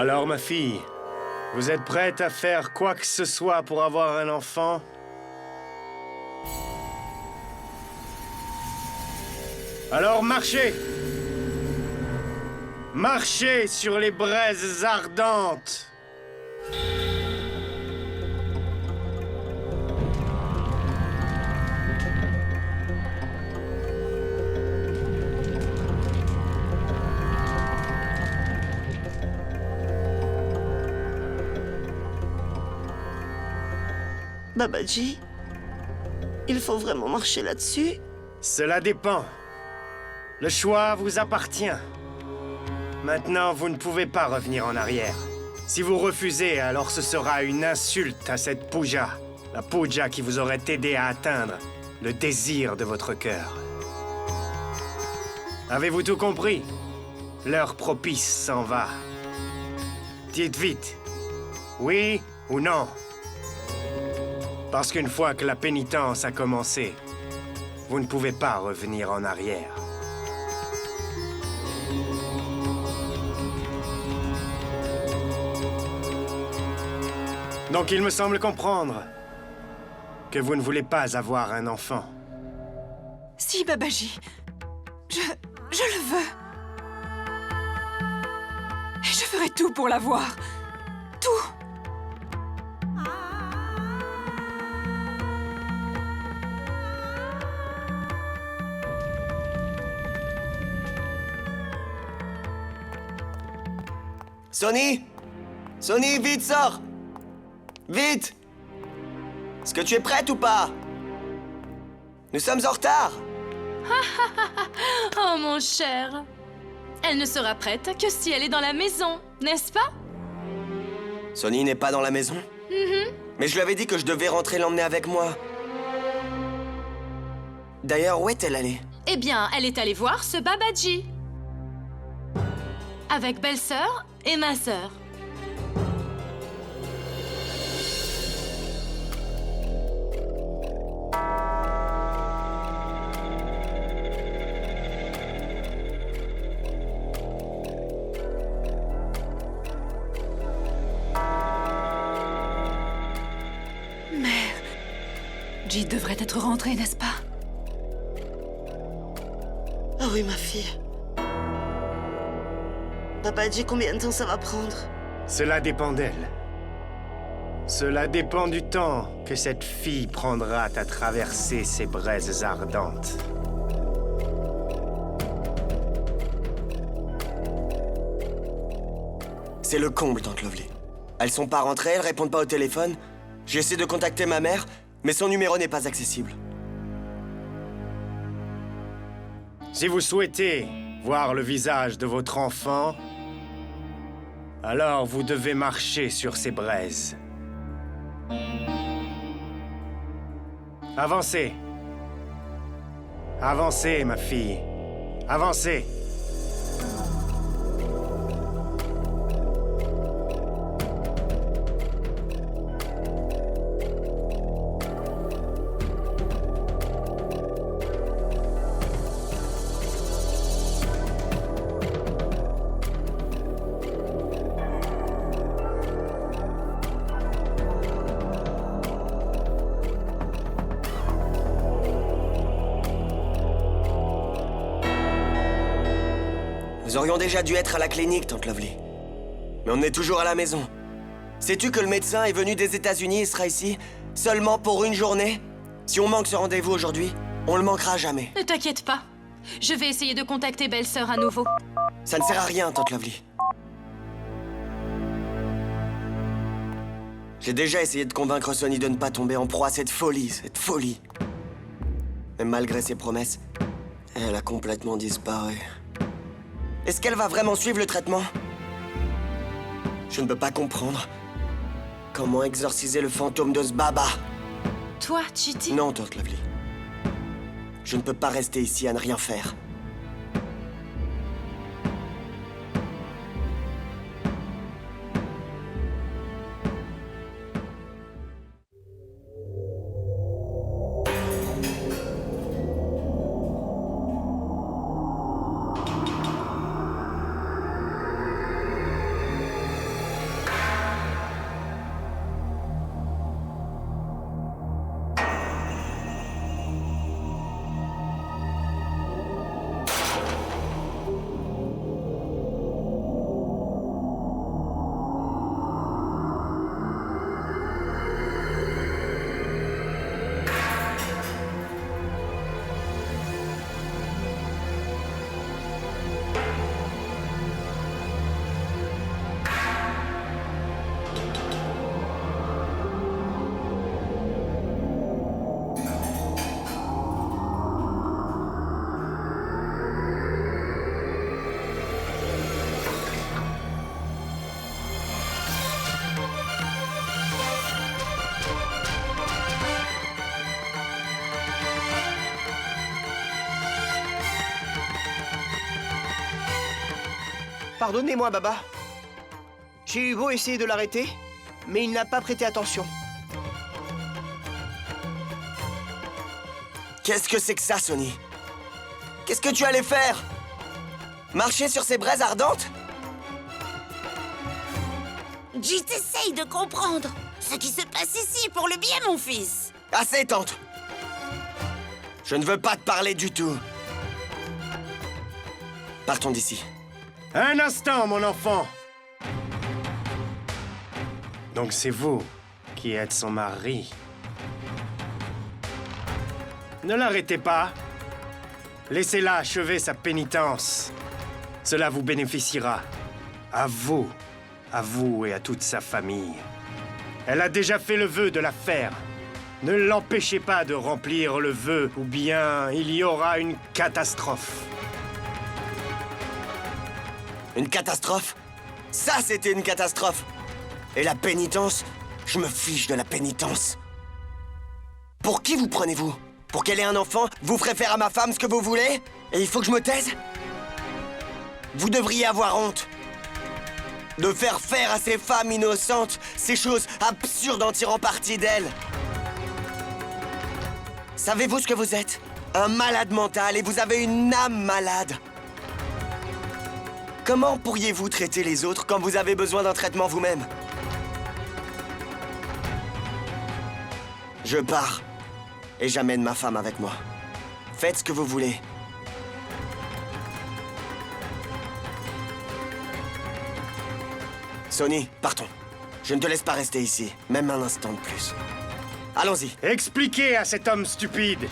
Alors, ma fille, vous êtes prête à faire quoi que ce soit pour avoir un enfant? Alors, marchez! Marchez sur les braises ardentes! Babaji, il faut vraiment marcher là-dessus? Cela dépend. Le choix vous appartient. Maintenant, vous ne pouvez pas revenir en arrière. Si vous refusez, alors ce sera une insulte à cette Pooja. La Pooja qui vous aurait aidé à atteindre le désir de votre cœur. Avez-vous tout compris? L'heure propice s'en va. Dites vite. Oui ou non? Parce qu'une fois que la pénitence a commencé, vous ne pouvez pas revenir en arrière. Donc il me semble comprendre que vous ne voulez pas avoir un enfant. Si, Babaji. Je le veux. Et je ferai tout pour l'avoir. Tout. Sonny! Sonny, vite, sors! Vite! Est-ce que tu es prête ou pas? Nous sommes en retard! Oh, mon cher. Elle ne sera prête que si elle est dans la maison, n'est-ce pas? Sonny n'est pas dans la maison? Mais je lui avais dit que je devais rentrer l'emmener avec moi. D'ailleurs, où est-elle allée? Eh bien, elle est allée voir ce Babaji. Avec belle-sœur et ma sœur. Ji devrait être rentrée, n'est-ce pas? Ah oui, ma fille. Babaji, combien de temps ça va prendre? Cela dépend d'elle. Cela dépend du temps que cette fille prendra à traverser ces braises ardentes. C'est le comble, Tante Lovely. Elles sont pas rentrées, elles répondent pas au téléphone. J'essaie de contacter ma mère, mais son numéro n'est pas accessible. Si vous souhaitez voir le visage de votre enfant, alors vous devez marcher sur ces braises. Avancez. Avancez, ma fille. Avancez. Nous aurions déjà dû être à la clinique, Tante Lovely. Mais on est toujours à la maison. Sais-tu que le médecin est venu des États-Unis et sera ici seulement pour une journée? Si on manque ce rendez-vous aujourd'hui, on le manquera jamais. Ne t'inquiète pas. Je vais essayer de contacter belle-sœur à nouveau. Ça ne sert à rien, Tante Lovely. J'ai déjà essayé de convaincre Sonny de ne pas tomber en proie à cette folie. Mais malgré ses promesses, elle a complètement disparu. Est-ce qu'elle va vraiment suivre le traitement? Je ne peux pas comprendre. Comment exorciser le fantôme de ce baba? Toi, Chitty? Non, Tante Lovely. Je ne peux pas rester ici à ne rien faire. Pardonnez-moi, Baba. J'ai eu beau essayer de l'arrêter, mais il n'a pas prêté attention. Qu'est-ce que c'est que ça, Sonny? Qu'est-ce que tu allais faire? Marcher sur ces braises ardentes? Jit essaye de comprendre ce qui se passe ici pour le bien, mon fils. Assez, tante. Je ne veux pas te parler du tout. Partons d'ici. Un instant, mon enfant. Donc c'est vous qui êtes son mari. Ne l'arrêtez pas. Laissez-la achever sa pénitence. Cela vous bénéficiera. À vous et à toute sa famille. Elle a déjà fait le vœu de la faire. Ne l'empêchez pas de remplir le vœu, ou bien il y aura une catastrophe. Une catastrophe? Ça, c'était une catastrophe! Et la pénitence? Je me fiche de la pénitence. Pour qui vous prenez-vous? Pour qu'elle ait un enfant, vous ferez faire à ma femme ce que vous voulez? Et il faut que je me taise? Vous devriez avoir honte. De faire à ces femmes innocentes ces choses absurdes en tirant parti d'elles. Savez-vous ce que vous êtes? Un malade mental et vous avez une âme malade. Comment pourriez-vous traiter les autres quand vous avez besoin d'un traitement vous-même? Je pars. Et j'amène ma femme avec moi. Faites ce que vous voulez. Sonny, partons. Je ne te laisse pas rester ici, même un instant de plus. Allons-y. Expliquez à cet homme stupide.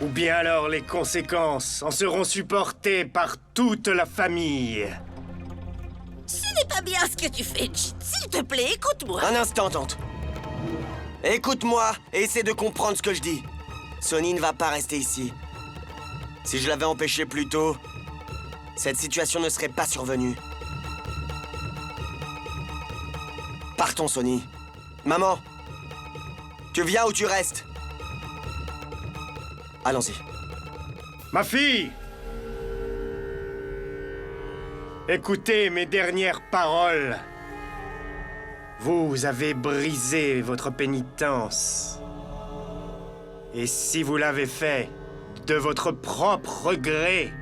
Ou bien alors les conséquences en seront supportées par toute la famille. Ce n'est pas bien ce que tu fais, Jit. S'il te plaît, écoute-moi. Un instant, tante. Écoute-moi et essaie de comprendre ce que je dis. Sonny ne va pas rester ici. Si je l'avais empêché plus tôt, cette situation ne serait pas survenue. Partons, Sonny. Maman, tu viens ou tu restes? Allons-y. Ma fille! Écoutez mes dernières paroles. Vous avez brisé votre pénitence. Et si vous l'avez fait de votre propre gré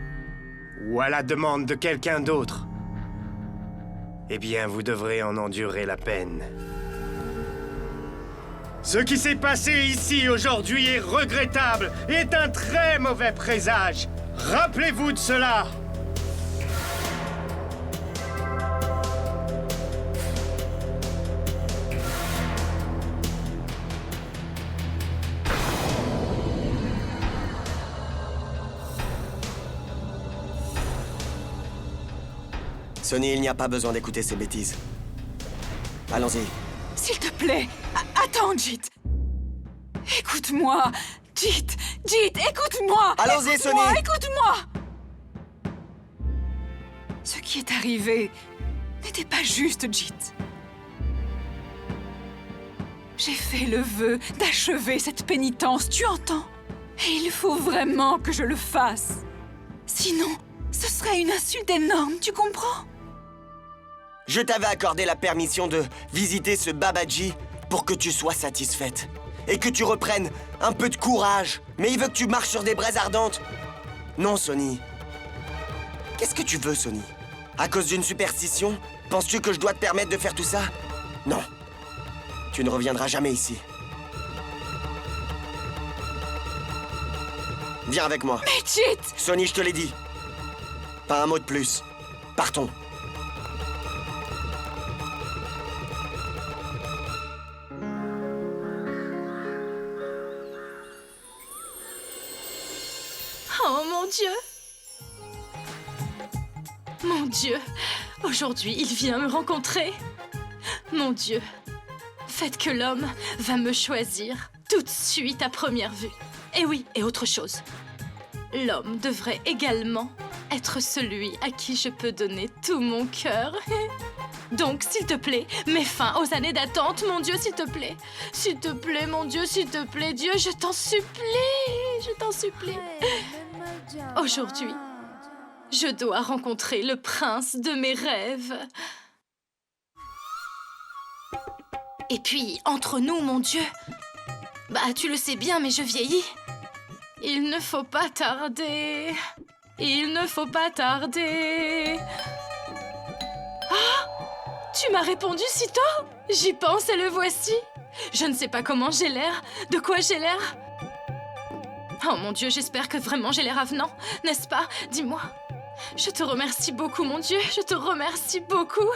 ou à la demande de quelqu'un d'autre, eh bien, vous devrez en endurer la peine. Ce qui s'est passé ici aujourd'hui est regrettable et est un très mauvais présage. Rappelez-vous de cela. Sonny, il n'y a pas besoin d'écouter ces bêtises. Allons-y. S'il te plaît, attends, Jit. Écoute-moi. Jit, écoute-moi. Allons-y, Écoute-moi, Sonny. écoute-moi. Ce qui est arrivé n'était pas juste, Jit. J'ai fait le vœu d'achever cette pénitence, tu entends? Et il faut vraiment que je le fasse. Sinon, ce serait une insulte énorme, tu comprends? Je t'avais accordé la permission de visiter ce Babaji pour que tu sois satisfaite. Et que tu reprennes un peu de courage. Mais il veut que tu marches sur des braises ardentes. Non, Sonny. Qu'est-ce que tu veux, Sonny? À cause d'une superstition? Penses-tu que je dois te permettre de faire tout ça? Non. Tu ne reviendras jamais ici. Viens avec moi. Mais Jit! Sonny, je te l'ai dit. Pas un mot de plus. Partons. Oh mon Dieu! Mon Dieu! Aujourd'hui, il vient me rencontrer. Mon Dieu! Faites que l'homme va me choisir tout de suite à première vue. Et oui, et autre chose. L'homme devrait également être celui à qui je peux donner tout mon cœur. Donc, s'il te plaît, mets fin aux années d'attente, mon Dieu, s'il te plaît. S'il te plaît, mon Dieu, s'il te plaît, Dieu, je t'en supplie. Je t'en supplie. Aujourd'hui, Je dois rencontrer le prince de mes rêves. Et puis, entre nous, mon Dieu, bah, tu le sais bien, mais je vieillis. Il ne faut pas tarder. Il ne faut pas tarder. Ah! Tu m'as répondu si tôt? J'y pense et le voici. Je ne sais pas comment j'ai l'air. De quoi j'ai l'air? Oh mon Dieu, j'espère que vraiment j'ai l'air avenant, n'est-ce pas? Dis-moi. Je te remercie beaucoup, mon Dieu. Je te remercie beaucoup.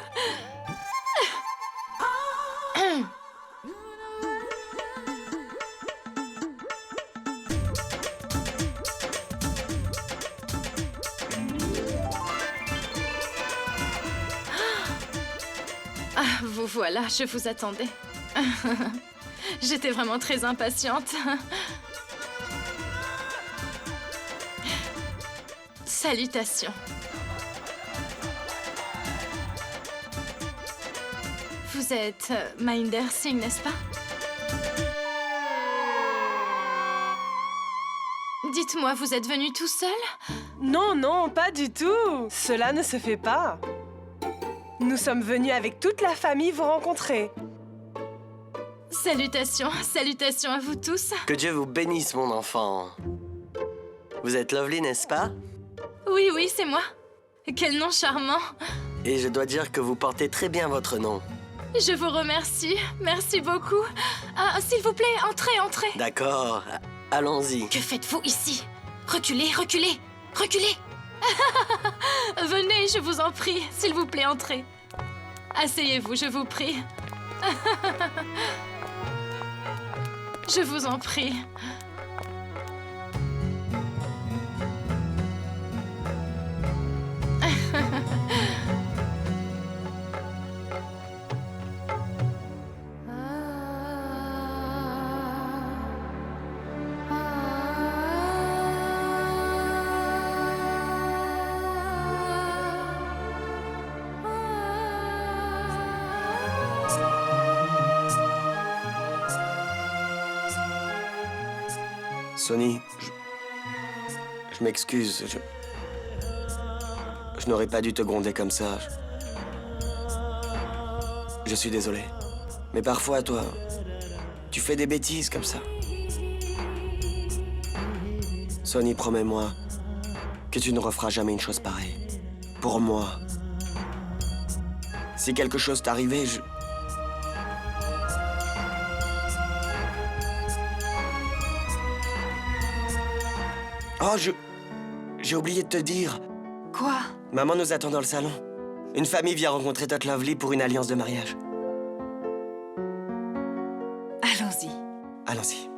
Ah, vous voilà, je vous attendais. J'étais vraiment très impatiente. Salutations. Vous êtes Minder Singh, n'est-ce pas? Dites-moi, vous êtes venu tout seul? Non, non, pas du tout. Cela ne se fait pas. Nous sommes venus avec toute la famille vous rencontrer. Salutations, salutations à vous tous. Que Dieu vous bénisse, mon enfant. Vous êtes Lovely, n'est-ce pas? Oui, oui, c'est moi. Quel nom charmant. Et je dois dire que vous portez très bien votre nom. Je vous remercie. Merci beaucoup. Ah, s'il vous plaît, entrez, entrez. D'accord, allons-y. Que faites-vous ici? Reculez, reculez, reculez. Venez, je vous en prie. S'il vous plaît, entrez. Asseyez-vous, je vous prie. Je vous en prie. Sonny, je m'excuse. Je n'aurais pas dû te gronder comme ça. Je suis désolé. Mais parfois, toi, tu fais des bêtises comme ça. Sonny, promets-moi que tu ne referas jamais une chose pareille. Pour moi. Si quelque chose t'arrivait, Oh, j'ai oublié de te dire. Quoi? Maman nous attend dans le salon. Une famille vient rencontrer Tot Lovely pour une alliance de mariage. Allons-y. Allons-y.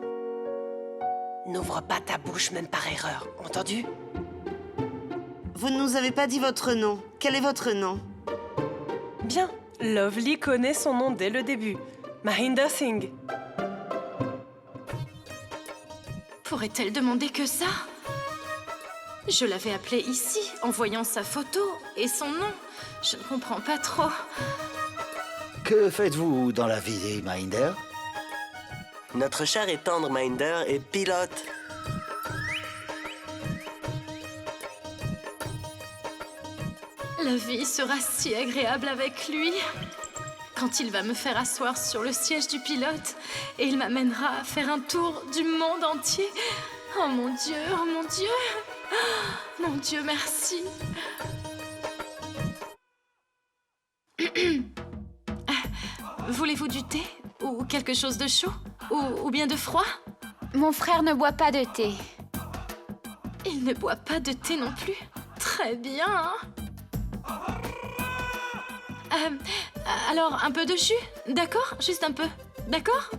N'ouvre pas ta bouche, même par erreur. Entendu? Vous ne nous avez pas dit votre nom. Quel est votre nom? Bien, Lovely connaît son nom dès le début. Minder Singh. Pourrait-elle demander que ça? Je l'avais appelée ici, en voyant sa photo et son nom. Je ne comprends pas trop. Que faites-vous dans la vie, Minder? Notre cher et tendre Minder est pilote. La vie sera si agréable avec lui. Quand il va me faire asseoir sur le siège du pilote et il m'amènera à faire un tour du monde entier. Oh mon Dieu, oh mon Dieu. Oh, mon Dieu, merci. Voulez-vous du thé? Ou quelque chose de chaud? Ou bien de froid? Mon frère ne boit pas de thé. Il ne boit pas de thé non plus. Très bien. Alors, un peu de jus, d'accord? Juste un peu, d'accord?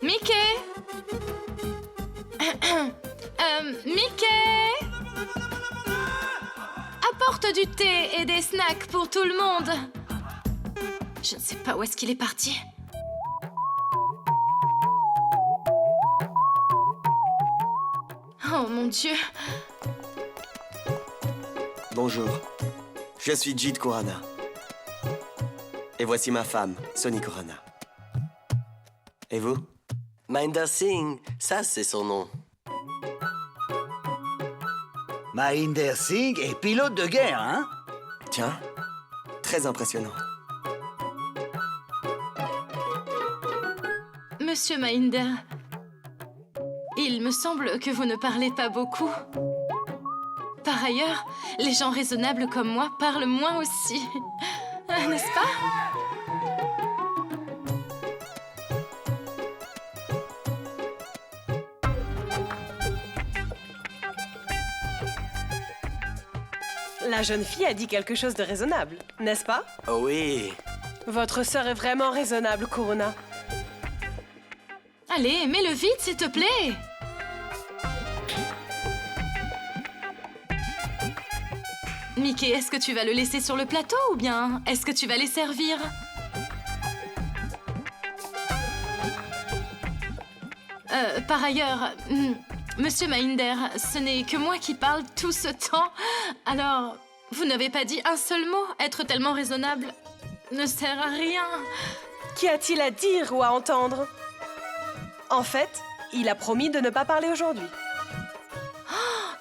Mickey! Mickey! Apporte du thé et des snacks pour tout le monde. Je ne sais pas où est-ce qu'il est parti. Oh mon Dieu! Bonjour. Je suis Jeet Khurana. Et voici ma femme, Sonny Khurana. Et vous? Minder Singh, ça c'est son nom. Mahinder Singh est pilote de guerre, hein? Tiens, très impressionnant. Monsieur Mahinder, il me semble que vous ne parlez pas beaucoup. Par ailleurs, les gens raisonnables comme moi parlent moins aussi. N'est-ce pas? La jeune fille a dit quelque chose de raisonnable, n'est-ce pas? Oh oui. Votre sœur est vraiment raisonnable, Corona. Allez, mets-le vite, s'il te plaît. Mickey, est-ce que tu vas le laisser sur le plateau ou bien est-ce que tu vas les servir? Par ailleurs, Monsieur Mahinder, ce n'est que moi qui parle tout ce temps. Alors, vous n'avez pas dit un seul mot. Être tellement raisonnable ne sert à rien. Qu'y a-t-il à dire ou à entendre? En fait, il a promis de ne pas parler aujourd'hui.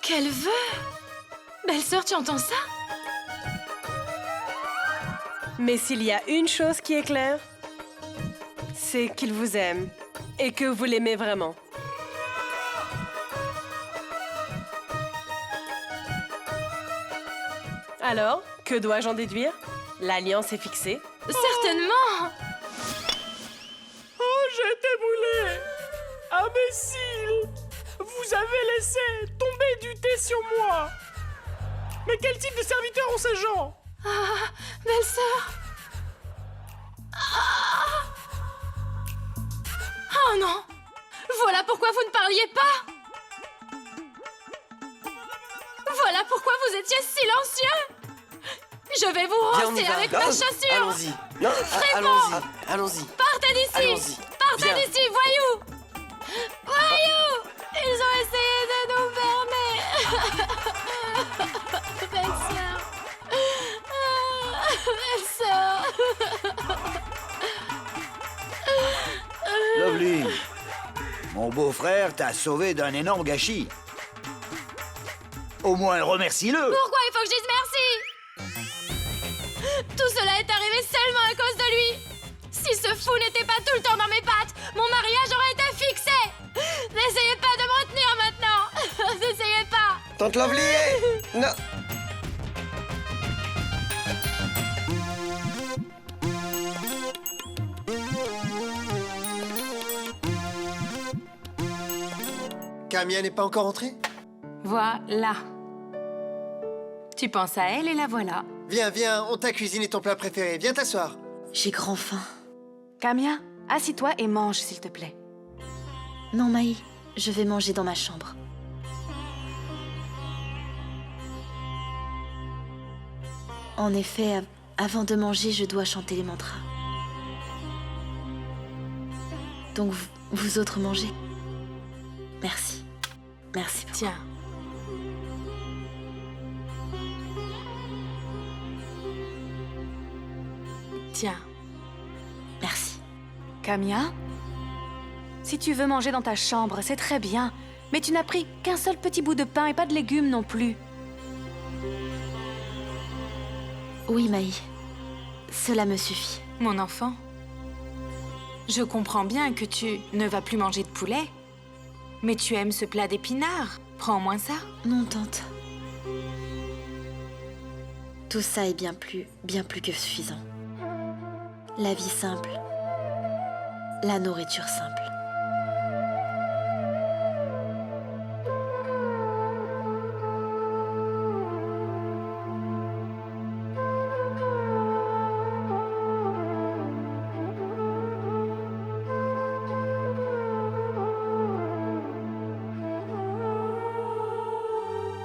Quel vœu! Belle-sœur, tu entends ça? Mais s'il y a une chose qui est claire, c'est qu'il vous aime et que vous l'aimez vraiment. Alors, que dois-je en déduire? L'alliance est fixée. Certainement! Oh, j'ai été brûlé! Imbécile! Vous avez laissé tomber du thé sur moi! Mais quel type de serviteurs ont ces gens? Ah, belle-sœur! Ah. Oh non! Voilà pourquoi vous ne parliez pas! Voilà pourquoi vous étiez silencieux! Je vais vous Viens, on y roster va. avec Non, ma chaussure! Allons-y. Non, Vraiment. allons-y. Partez d'ici! Allons-y. Partez Viens. d'ici, voyous! Voyous! Ils ont essayé de nous fermer! Belle-sœur! Belle-sœur! Lovely, mon beau-frère t'a sauvé d'un énorme gâchis. Au moins, remercie-le. Pourquoi il faut que je dise merci? Tout cela est arrivé seulement à cause de lui. Si ce fou n'était pas tout le temps dans mes pattes, mon mariage aurait été fixé. N'essayez pas de me retenir maintenant. N'essayez pas. Tante Lovely, non. Kamia n'est pas encore entrée? Voilà. Tu penses à elle et la voilà. Viens, viens, on t'a cuisiné ton plat préféré. Viens t'asseoir. J'ai grand faim. Kamia, assis-toi et mange, s'il te plaît. Non, Maï, je vais manger dans ma chambre. En effet, avant de manger, je dois chanter les mantras. Donc, vous autres mangez. Merci. Merci beaucoup. Tiens. Tiens. Merci. Kamia, si tu veux manger dans ta chambre, c'est très bien. Mais tu n'as pris qu'un seul petit bout de pain et pas de légumes non plus. Oui, Maï. Cela me suffit. Mon enfant, je comprends bien que tu ne vas plus manger de poulet. Mais tu aimes ce plat d'épinards. Prends au moins ça. Non, tante. Tout ça est bien plus que suffisant. La vie simple. La nourriture simple.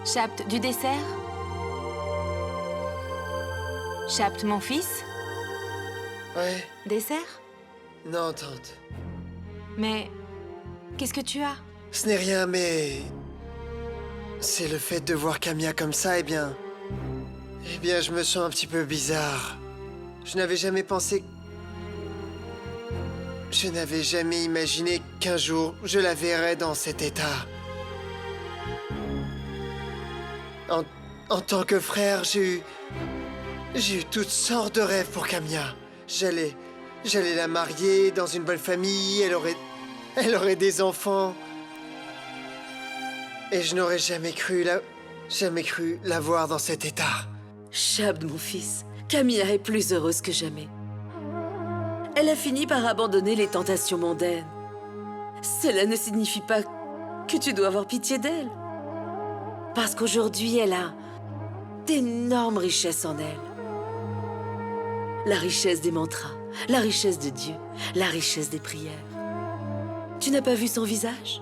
Chapt du dessert? Chapt mon fils? Ouais. Dessert? Non, tante. Mais qu'est-ce que tu as? Ce n'est rien, mais... C'est le fait de voir Kamia comme ça, eh bien, je me sens un petit peu bizarre. Je n'avais jamais pensé... Je n'avais jamais imaginé qu'un jour, je la verrais dans cet état. En tant que frère, j'ai eu toutes sortes de rêves pour Camilla. J'allais la marier dans une bonne famille, elle aurait des enfants. Et je n'aurais jamais cru la voir dans cet état. Chab, mon fils, Camilla est plus heureuse que jamais. Elle a fini par abandonner les tentations mondaines. Cela ne signifie pas que tu dois avoir pitié d'elle. Parce qu'aujourd'hui, elle a d'énormes richesses en elle. La richesse des mantras, la richesse de Dieu, la richesse des prières. Tu n'as pas vu son visage?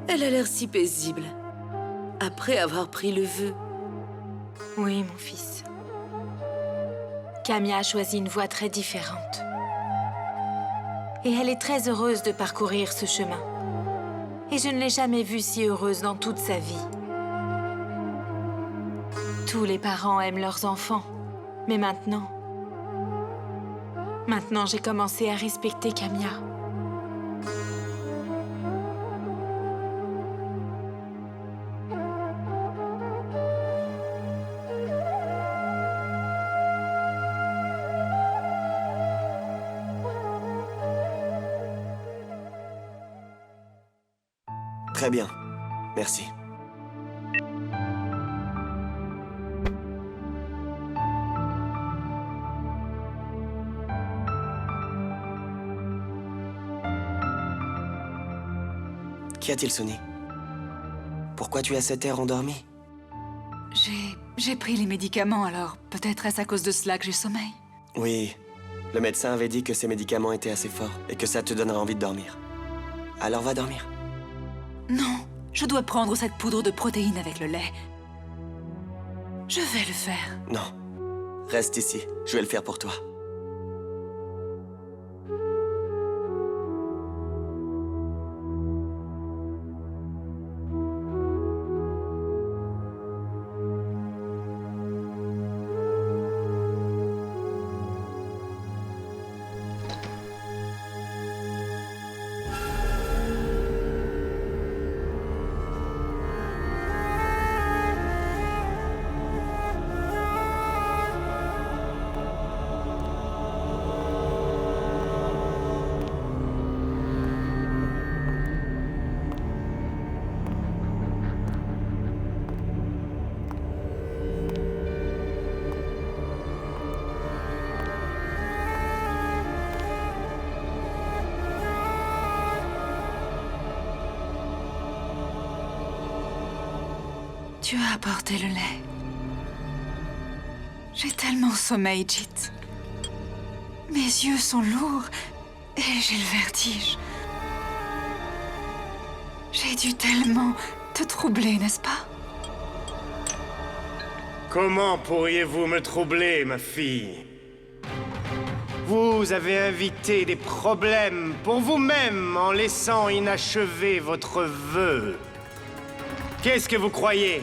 Elle a l'air si paisible, après avoir pris le vœu. Oui, mon fils. Camilla a choisi une voie très différente. Et elle est très heureuse de parcourir ce chemin. Et je ne l'ai jamais vue si heureuse dans toute sa vie. Tous les parents aiment leurs enfants. Mais maintenant, j'ai commencé à respecter Camilla. Très bien. Merci. Qu'y a-t-il, Sonny? Pourquoi tu as cet air endormi? J'ai pris les médicaments, alors peut-être est-ce à cause de cela que j'ai sommeil. Oui. Le médecin avait dit que ces médicaments étaient assez forts et que ça te donnerait envie de dormir. Alors va dormir. Non, je dois prendre cette poudre de protéines avec le lait. Je vais le faire. Non. Reste ici. Je vais le faire pour toi. Tu as apporté le lait. J'ai tellement sommeil, Jit. Mes yeux sont lourds et j'ai le vertige. J'ai dû tellement te troubler, n'est-ce pas? Comment pourriez-vous me troubler, ma fille? Vous avez invité des problèmes pour vous-même en laissant inachevé votre vœu. Qu'est-ce que vous croyez?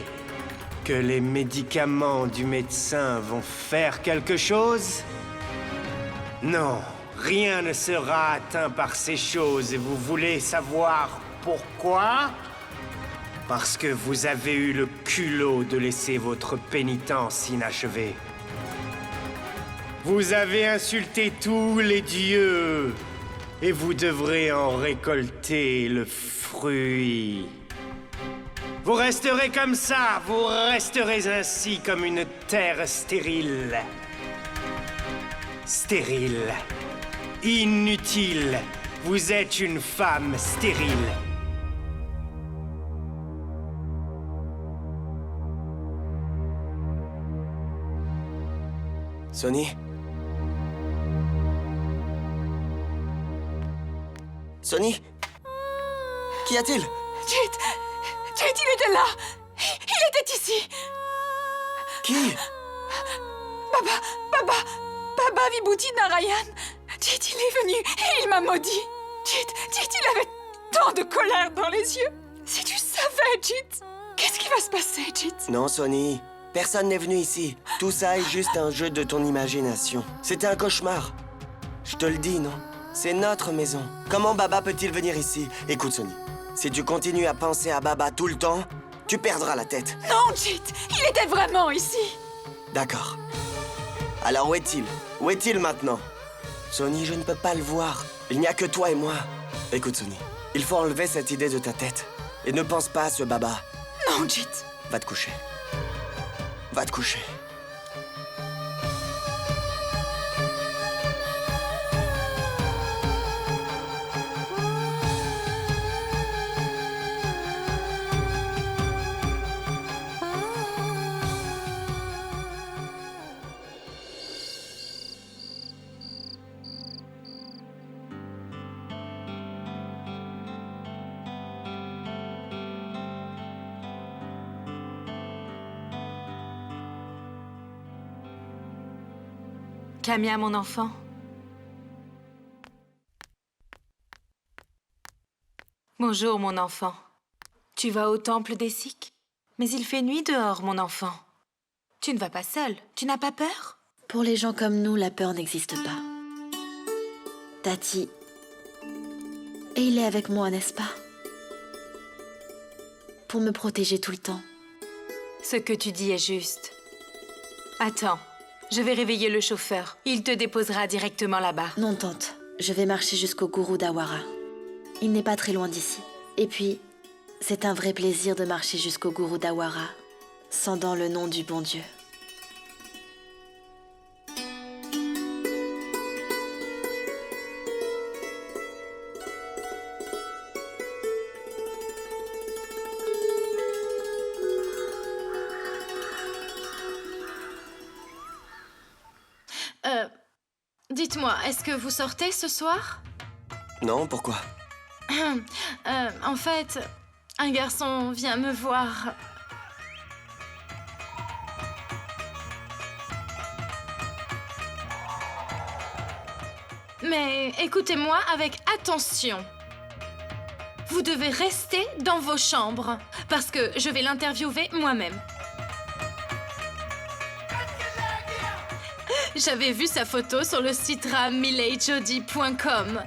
Que les médicaments du médecin vont faire quelque chose? Non, rien ne sera atteint par ces choses et vous voulez savoir pourquoi? Parce que vous avez eu le culot de laisser votre pénitence inachevée. Vous avez insulté tous les dieux et vous devrez en récolter le fruit. Vous resterez comme ça, vous resterez ainsi comme une terre stérile. Stérile. Inutile. Vous êtes une femme stérile. Sonny? Sonny? Qu'y a-t-il? Jit, il était là. Il était ici. Qui? Baba Vibhuti Narayan. Jit, il est venu et il m'a maudit. Jit, il avait tant de colère dans les yeux. Si tu savais, Jit, qu'est-ce qui va se passer, Jit? Non, Sonny. Personne n'est venu ici. Tout ça est juste un jeu de ton imagination. C'était un cauchemar. Je te le dis, non? C'est notre maison. Comment Baba peut-il venir ici? Écoute, Sonny. Si tu continues à penser à Baba tout le temps, Tu perdras la tête. Non, Jit, il était vraiment ici. D'accord. Alors où est-il? Où est-il maintenant? Sonny, je ne peux pas le voir. Il n'y a que toi et moi. Écoute, Sonny, il faut enlever cette idée de ta tête. Et ne pense pas à ce baba. Non, Jit. Va te coucher. Va te coucher. Camilla, mon enfant. Bonjour, mon enfant. Tu vas au temple des Sikhs? Mais il fait nuit dehors, mon enfant. Tu ne vas pas seul. Tu n'as pas peur? Pour les gens comme nous, la peur n'existe pas. Tati... Et il est avec moi, n'est-ce pas? Pour me protéger tout le temps. Ce que tu dis est juste. Attends, je vais réveiller le chauffeur. Il te déposera directement là-bas. Non, tante. Je vais marcher jusqu'au gourou d'Awara. Il n'est pas très loin d'ici. Et puis, c'est un vrai plaisir de marcher jusqu'au gourou d'Awara, scandant le nom du bon Dieu. Dites-moi, est-ce que vous sortez ce soir? Non, pourquoi? En fait, un garçon vient me voir. Mais écoutez-moi avec attention. Vous devez rester dans vos chambres, parce que je vais l'interviewer moi-même. J'avais vu sa photo sur le site ramilejodi.com.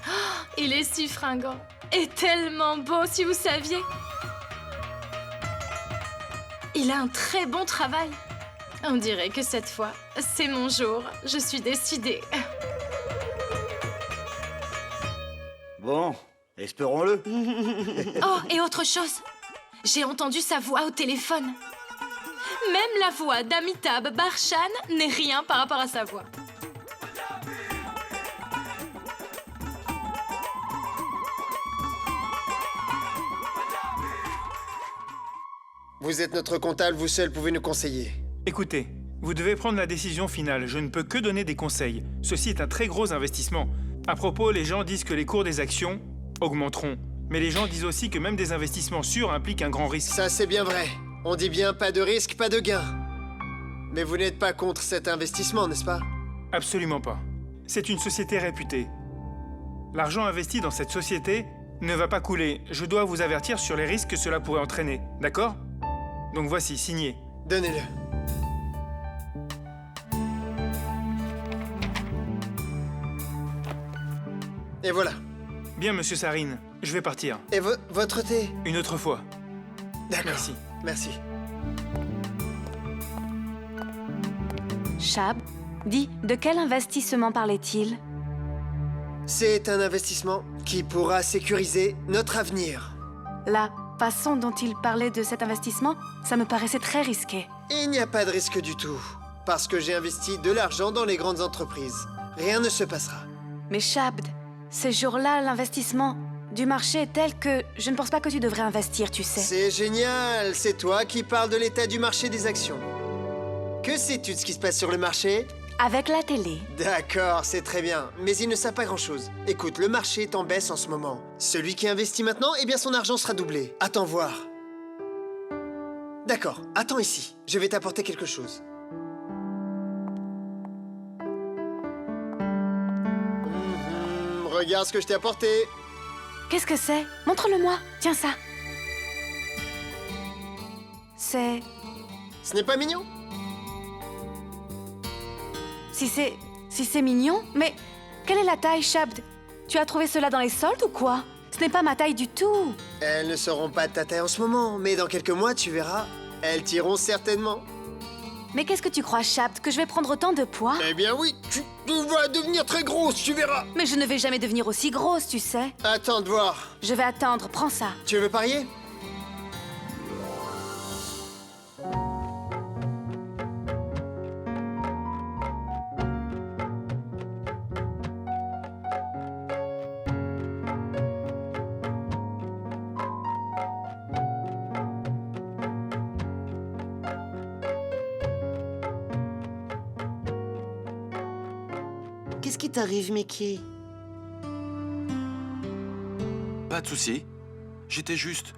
Oh, il est si fringant et tellement beau, si vous saviez. Il a un très bon travail. On dirait que cette fois, c'est mon jour. Je suis décidée. Bon, espérons-le. Oh, et autre chose. J'ai entendu sa voix au téléphone. Même la voix d'Amitabh Bachchan n'est rien par rapport à sa voix. Vous êtes notre comptable, vous seul pouvez nous conseiller. Écoutez, vous devez prendre la décision finale. Je ne peux que donner des conseils. Ceci est un très gros investissement. À propos, les gens disent que les cours des actions augmenteront. Mais les gens disent aussi que même des investissements sûrs impliquent un grand risque. Ça, c'est bien vrai. On dit bien pas de risque, pas de gain. Mais vous n'êtes pas contre cet investissement, n'est-ce pas? Absolument pas. C'est une société réputée. L'argent investi dans cette société ne va pas couler. Je dois vous avertir sur les risques que cela pourrait entraîner, d'accord? Donc voici, signé. Donnez-le. Et voilà. Bien, monsieur Sarine, je vais partir. Et votre thé? Une autre fois. D'accord. Merci. Merci. Shab, dis, de quel investissement parlait-il? C'est un investissement qui pourra sécuriser notre avenir. La façon dont il parlait de cet investissement, ça me paraissait très risqué. Il n'y a pas de risque du tout. Parce que j'ai investi de l'argent dans les grandes entreprises. Rien ne se passera. Mais Shabd, ces jours-là, l'investissement du marché est tel que je ne pense pas que tu devrais investir, tu sais. C'est génial. C'est toi qui parles de l'état du marché des actions. Que sais-tu de ce qui se passe sur le marché? Avec la télé. D'accord, c'est très bien. Mais il ne sait pas grand-chose. Écoute, le marché est en baisse en ce moment. Celui qui investit maintenant, eh bien son argent sera doublé. Attends voir. D'accord, attends ici. Je vais t'apporter quelque chose. Regarde ce que je t'ai apporté. Qu'est-ce que c'est? Montre-le-moi. Tiens ça. C'est... Ce n'est pas mignon? Si c'est mignon, mais quelle est la taille, Shabd? Tu as trouvé cela dans les soldes ou quoi? Ce n'est pas ma taille du tout. Elles ne seront pas de ta taille en ce moment, mais dans quelques mois, tu verras, elles tireront certainement. Mais qu'est-ce que tu crois, Shapt, que je vais prendre autant de poids? Eh bien oui, tu vas devenir très grosse, tu verras. Mais je ne vais jamais devenir aussi grosse, tu sais. Attends de voir. Je vais attendre, prends ça. Tu veux parier? Qu'est-ce qui t'arrive, Mickey? Pas de souci. J'étais juste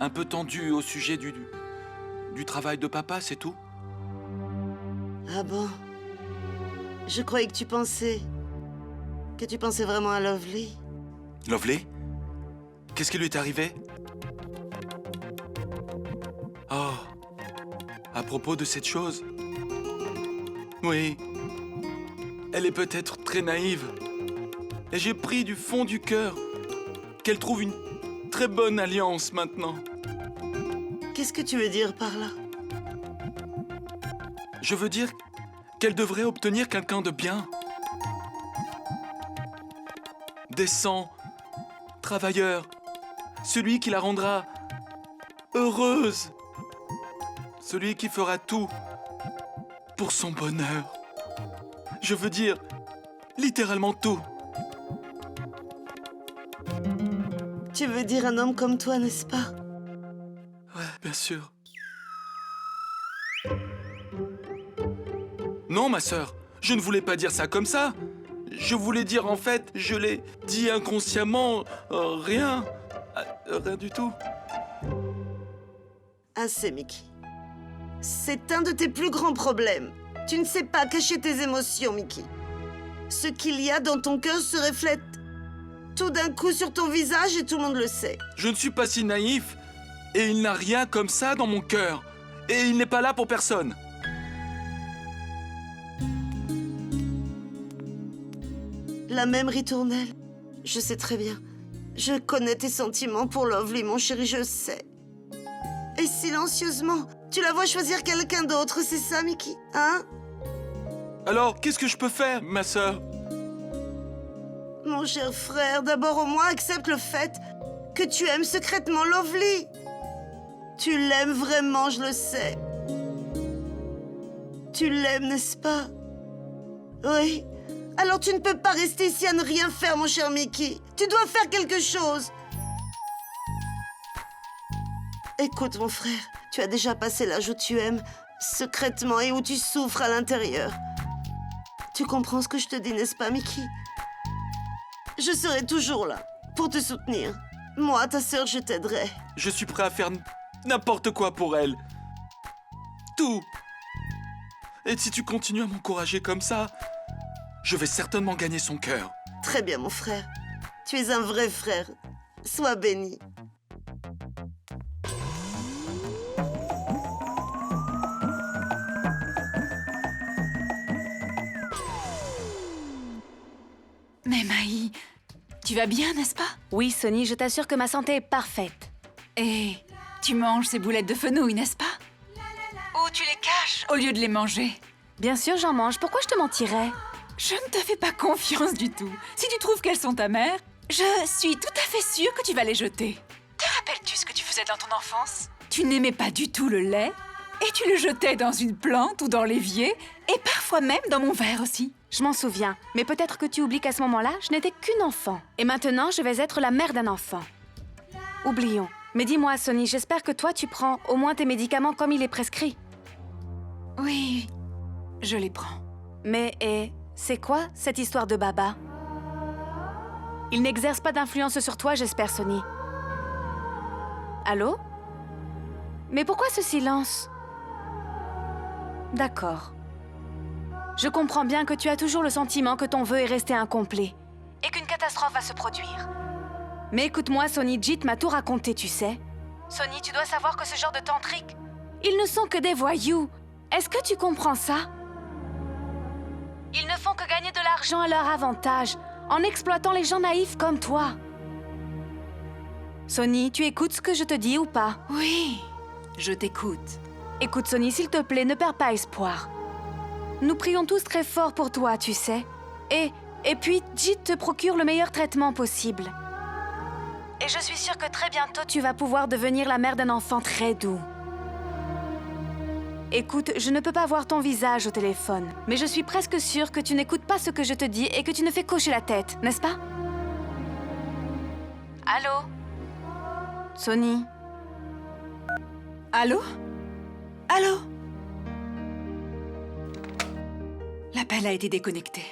un peu tendu au sujet du travail de papa, c'est tout. Ah bon? Je croyais que tu pensais vraiment à Lovely. Lovely? Qu'est-ce qui lui est arrivé? Oh, à propos de cette chose. Oui. Elle est peut-être très naïve. Et j'ai pris du fond du cœur qu'elle trouve une très bonne alliance maintenant. Qu'est-ce que tu veux dire par là? Je veux dire qu'elle devrait obtenir quelqu'un de bien. Décent, travailleur, celui qui la rendra heureuse, celui qui fera tout pour son bonheur. Je veux dire, littéralement tout. Tu veux dire un homme comme toi, n'est-ce pas? Ouais, bien sûr. Non, ma sœur, je ne voulais pas dire ça comme ça. Je voulais dire, en fait, je l'ai dit inconsciemment, rien du tout. Assez, Mickey. C'est un de tes plus grands problèmes. Tu ne sais pas cacher tes émotions, Mickey. Ce qu'il y a dans ton cœur se reflète tout d'un coup sur ton visage et tout le monde le sait. Je ne suis pas si naïf. Et il n'a rien comme ça dans mon cœur. Et il n'est pas là pour personne. La même ritournelle. Je sais très bien. Je connais tes sentiments pour Lovely, mon chéri, je sais. Et silencieusement, tu la vois choisir quelqu'un d'autre, c'est ça, Mickey? Hein? Alors, qu'est-ce que je peux faire, ma sœur? Mon cher frère, d'abord au moins accepte le fait que tu aimes secrètement Lovely. Tu l'aimes vraiment, je le sais. Tu l'aimes, n'est-ce pas? Oui. Alors tu ne peux pas rester ici à ne rien faire, mon cher Mickey. Tu dois faire quelque chose. Écoute, mon frère, tu as déjà passé l'âge où tu aimes secrètement et où tu souffres à l'intérieur. Tu comprends ce que je te dis, n'est-ce pas, Mickey? Je serai toujours là pour te soutenir. Moi, ta sœur, je t'aiderai. Je suis prêt à faire n'importe quoi pour elle. Tout. Et si tu continues à m'encourager comme ça, je vais certainement gagner son cœur. Très bien, mon frère. Tu es un vrai frère. Sois béni. Mais Maï, tu vas bien, n'est-ce pas? Oui, Sonny, je t'assure que ma santé est parfaite. Et tu manges ces boulettes de fenouil, n'est-ce pas? Ou tu les caches au lieu de les manger? Bien sûr, j'en mange. Pourquoi je te mentirais? Je ne te fais pas confiance du tout. Si tu trouves qu'elles sont amères, je suis tout à fait sûre que tu vas les jeter. Te rappelles-tu ce que tu faisais dans ton enfance? Tu n'aimais pas du tout le lait et tu le jetais dans une plante ou dans l'évier et parfois même dans mon verre aussi. Je m'en souviens, mais peut-être que tu oublies qu'à ce moment-là, je n'étais qu'une enfant. Et maintenant, je vais être la mère d'un enfant. Oublions. Mais dis-moi, Sonny, j'espère que toi, tu prends au moins tes médicaments comme il est prescrit. Oui, je les prends. Mais, c'est quoi, cette histoire de Baba? Il n'exerce pas d'influence sur toi, j'espère, Sonny. Allô? Mais pourquoi ce silence? D'accord. Je comprends bien que tu as toujours le sentiment que ton vœu est resté incomplet et qu'une catastrophe va se produire. Mais écoute-moi, Sonny, Jit m'a tout raconté, tu sais. Sonny, tu dois savoir que ce genre de tantriques, ils ne sont que des voyous. Est-ce que tu comprends ça? Ils ne font que gagner de l'argent à leur avantage, en exploitant les gens naïfs comme toi. Sonny, tu écoutes ce que je te dis ou pas? Oui, je t'écoute. Écoute, Sonny, s'il te plaît, ne perds pas espoir. Nous prions tous très fort pour toi, tu sais. Et puis, Jit te procure le meilleur traitement possible. Et je suis sûre que très bientôt, tu vas pouvoir devenir la mère d'un enfant très doux. Écoute, je ne peux pas voir ton visage au téléphone, mais je suis presque sûre que tu n'écoutes pas ce que je te dis et que tu ne fais qu'hocher la tête, n'est-ce pas? Allô? Sonny? Allô? Allô? L'appel a été déconnecté.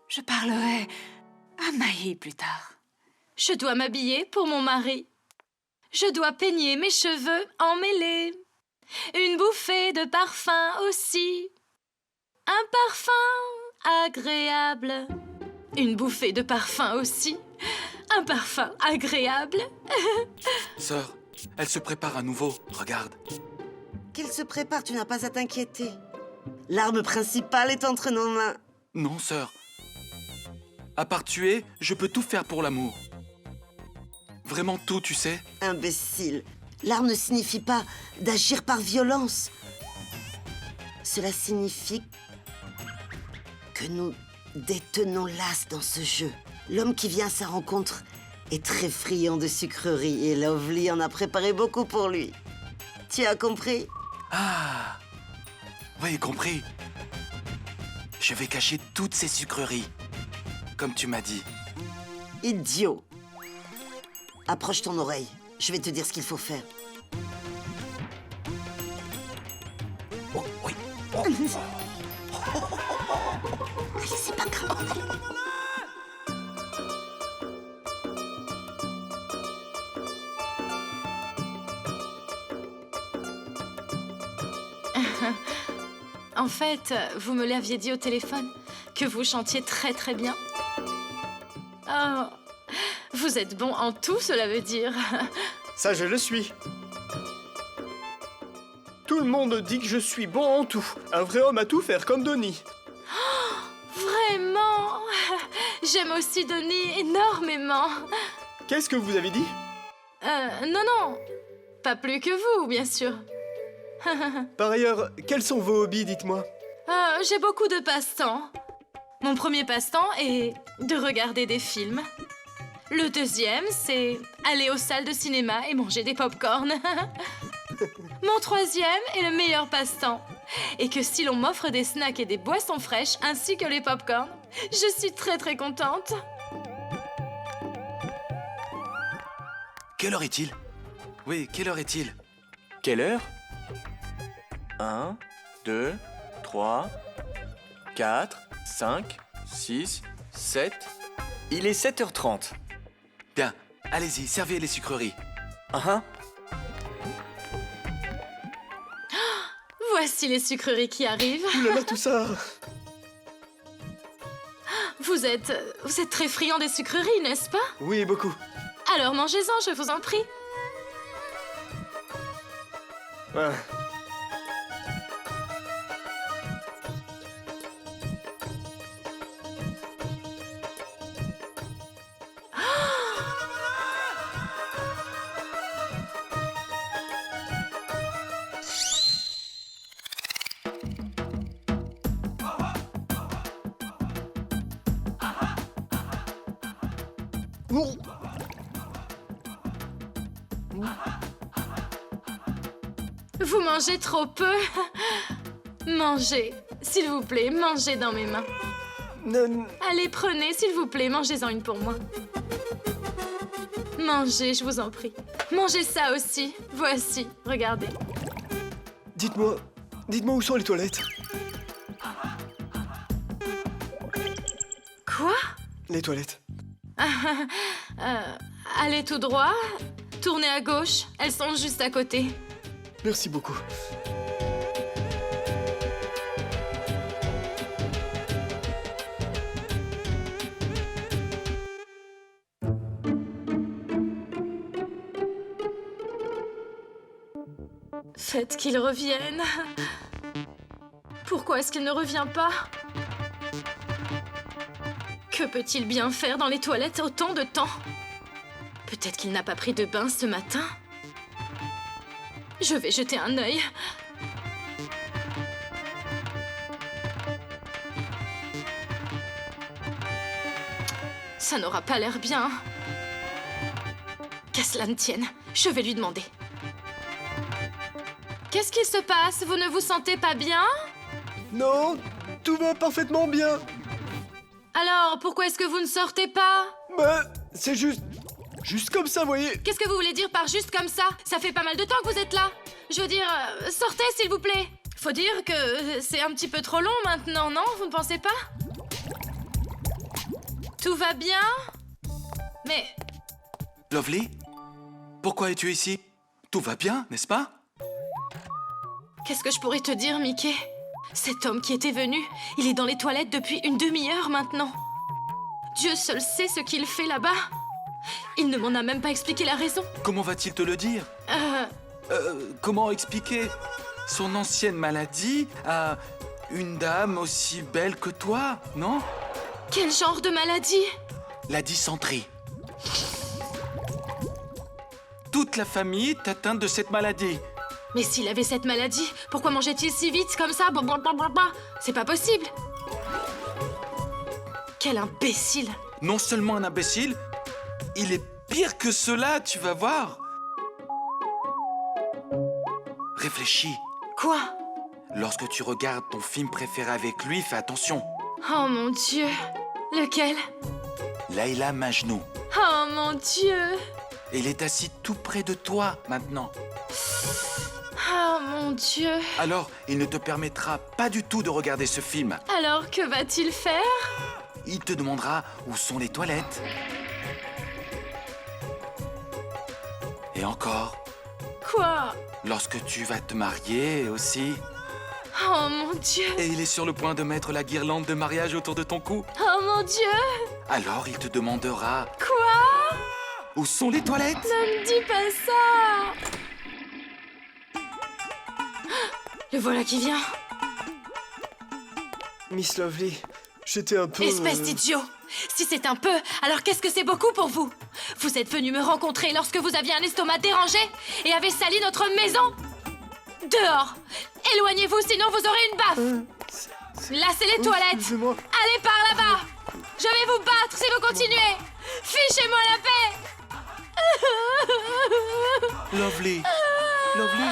Je parlerai à Maï plus tard. Je dois m'habiller pour mon mari. Je dois peigner mes cheveux emmêlés. Une bouffée de parfum aussi. Un parfum agréable. Une bouffée de parfum aussi. Un parfum agréable. Sœur, elle se prépare à nouveau. Regarde. Qu'elle se prépare, tu n'as pas à t'inquiéter. L'arme principale est entre nos mains. Non, sœur. À part tuer, je peux tout faire pour l'amour. Vraiment tout, tu sais. Imbécile. L'arme ne signifie pas d'agir par violence. Cela signifie que nous détenons l'as dans ce jeu. L'homme qui vient à sa rencontre est très friand de sucreries et Lovely en a préparé beaucoup pour lui. Tu as compris? Ah! Oui, compris. Je vais cacher toutes ces sucreries, comme tu m'as dit. Idiot. Approche ton oreille. Je vais te dire ce qu'il faut faire. Oh, oui. Oh. Allez, c'est pas grave. En fait, vous me l'aviez dit au téléphone, que vous chantiez très très bien. Oh, vous êtes bon en tout, cela veut dire. Ça, je le suis. Tout le monde dit que je suis bon en tout. Un vrai homme à tout faire, comme Donnie. Oh, vraiment? J'aime aussi Donnie énormément. Qu'est-ce que vous avez dit? Non, pas plus que vous, bien sûr. Par ailleurs, quels sont vos hobbies, dites-moi? J'ai beaucoup de passe-temps. Mon premier passe-temps est de regarder des films. Le deuxième, c'est aller aux salles de cinéma et manger des pop-corn. Mon troisième est le meilleur passe-temps. Et que si l'on m'offre des snacks et des boissons fraîches, ainsi que les pop-corn, je suis très très contente. Quelle heure est-il? Oui, quelle heure est-il? Quelle heure? 1, 2, 3, 4, 5, 6, 7... Il est 7h30. Bien, allez-y, servez les sucreries. Voici les sucreries qui arrivent. Ouh là là, tout ça. Vous êtes très friand des sucreries, n'est-ce pas? Oui, beaucoup. Alors mangez-en, je vous en prie. Ah. Vous mangez trop peu. Mangez, s'il vous plaît, mangez dans mes mains. Non. Allez, prenez, s'il vous plaît, mangez-en une pour moi. Mangez, je vous en prie. Mangez ça aussi. Voici, regardez. Dites-moi où sont les toilettes? Quoi? Les toilettes. Allez tout droit, tournez à gauche, elles sont juste à côté. Merci beaucoup. Faites qu'il revienne. Pourquoi est-ce qu'il ne revient pas? Que peut-il bien faire dans les toilettes autant de temps? Peut-être qu'il n'a pas pris de bain ce matin. Je vais jeter un œil. Ça n'aura pas l'air bien. Qu'à cela ne tienne, je vais lui demander. Qu'est-ce qu'il se passe? Vous ne vous sentez pas bien? Non, tout va parfaitement bien. Alors, pourquoi est-ce que vous ne sortez pas? Bah, c'est juste comme ça, voyez. Qu'est-ce que vous voulez dire par juste comme ça? Ça fait pas mal de temps que vous êtes là. Je veux dire, sortez s'il vous plaît. Faut dire que c'est un petit peu trop long maintenant, non? Vous ne pensez pas? Tout va bien? Mais... Lovely? Pourquoi es-tu ici? Tout va bien, n'est-ce pas? Qu'est-ce que je pourrais te dire, Mickey? Cet homme qui était venu, il est dans les toilettes depuis une demi-heure maintenant. Dieu seul sait ce qu'il fait là-bas. Il ne m'en a même pas expliqué la raison. Comment va-t-il te le dire? Comment expliquer son ancienne maladie à une dame aussi belle que toi, non? Quel genre de maladie? La dysenterie. Toute la famille est atteinte de cette maladie. Mais s'il avait cette maladie, pourquoi mangeait-il si vite comme ça? C'est pas possible. Quel imbécile. Non seulement un imbécile, il est pire que cela, tu vas voir. Réfléchis. Quoi? Lorsque tu regardes ton film préféré avec lui, fais attention. Oh mon Dieu. Lequel? Layla Majnun. Oh mon Dieu. Il est assis tout près de toi maintenant. Oh mon Dieu. Alors, il ne te permettra pas du tout de regarder ce film. Alors, que va-t-il faire? Il te demandera où sont les toilettes. Et encore. Quoi? Lorsque tu vas te marier aussi. Oh mon Dieu. Et il est sur le point de mettre la guirlande de mariage autour de ton cou. Oh mon Dieu. Alors il te demandera... Quoi? Où sont les toilettes? Ne me dis pas ça. Le voilà qui vient. Miss Lovely, j'étais un peu... Espèce d'idiot. Si c'est un peu, alors qu'est-ce que c'est beaucoup pour vous? Vous êtes venu me rencontrer lorsque vous aviez un estomac dérangé et avez sali notre maison? Dehors! Éloignez-vous, sinon vous aurez une baffe! Là, c'est les toilettes! Allez par là-bas! Je vais vous battre si vous continuez! Fichez-moi la paix! Lovely! Lovely!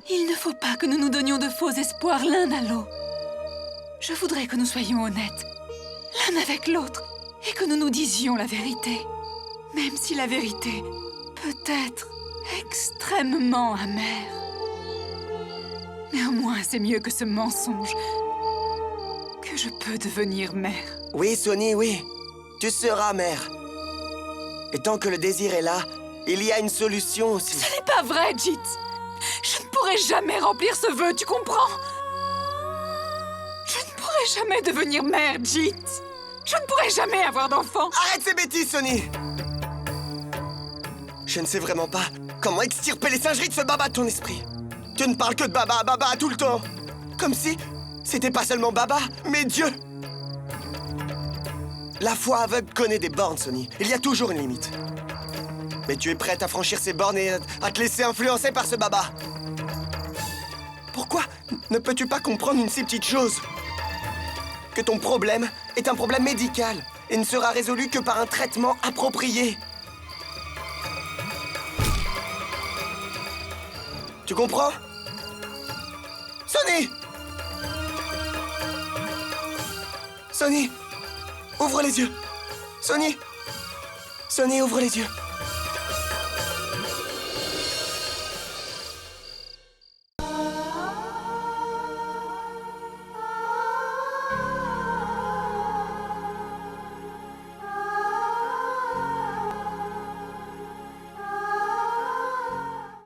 Il ne faut pas que nous nous donnions de faux espoirs l'un à l'autre. Je voudrais que nous soyons honnêtes, l'un avec l'autre, et que nous nous disions la vérité. Même si la vérité peut être extrêmement amère. Mais au moins, c'est mieux que ce mensonge que je peux devenir mère. Oui, Sonny, oui. Tu seras mère. Et tant que le désir est là, il y a une solution aussi. Ce n'est pas vrai, Jit. Je ne pourrai jamais remplir ce vœu, tu comprends? Je ne pourrai jamais devenir mère, Jit. Je ne pourrai jamais avoir d'enfant. Arrête ces bêtises, Sonny. Je ne sais vraiment pas comment extirper les singeries de ce baba de ton esprit. Tu ne parles que de baba, baba tout le temps. Comme si c'était pas seulement baba, mais Dieu. La foi aveugle connaît des bornes, Sonny. Il y a toujours une limite. Mais tu es prête à franchir ces bornes et à te laisser influencer par ce baba. Pourquoi ne peux-tu pas comprendre une si petite chose? Que ton problème est un problème médical et ne sera résolu que par un traitement approprié. Tu comprends? Sonny! Sonny! Ouvre les yeux! Sonny! Sonny, ouvre les yeux!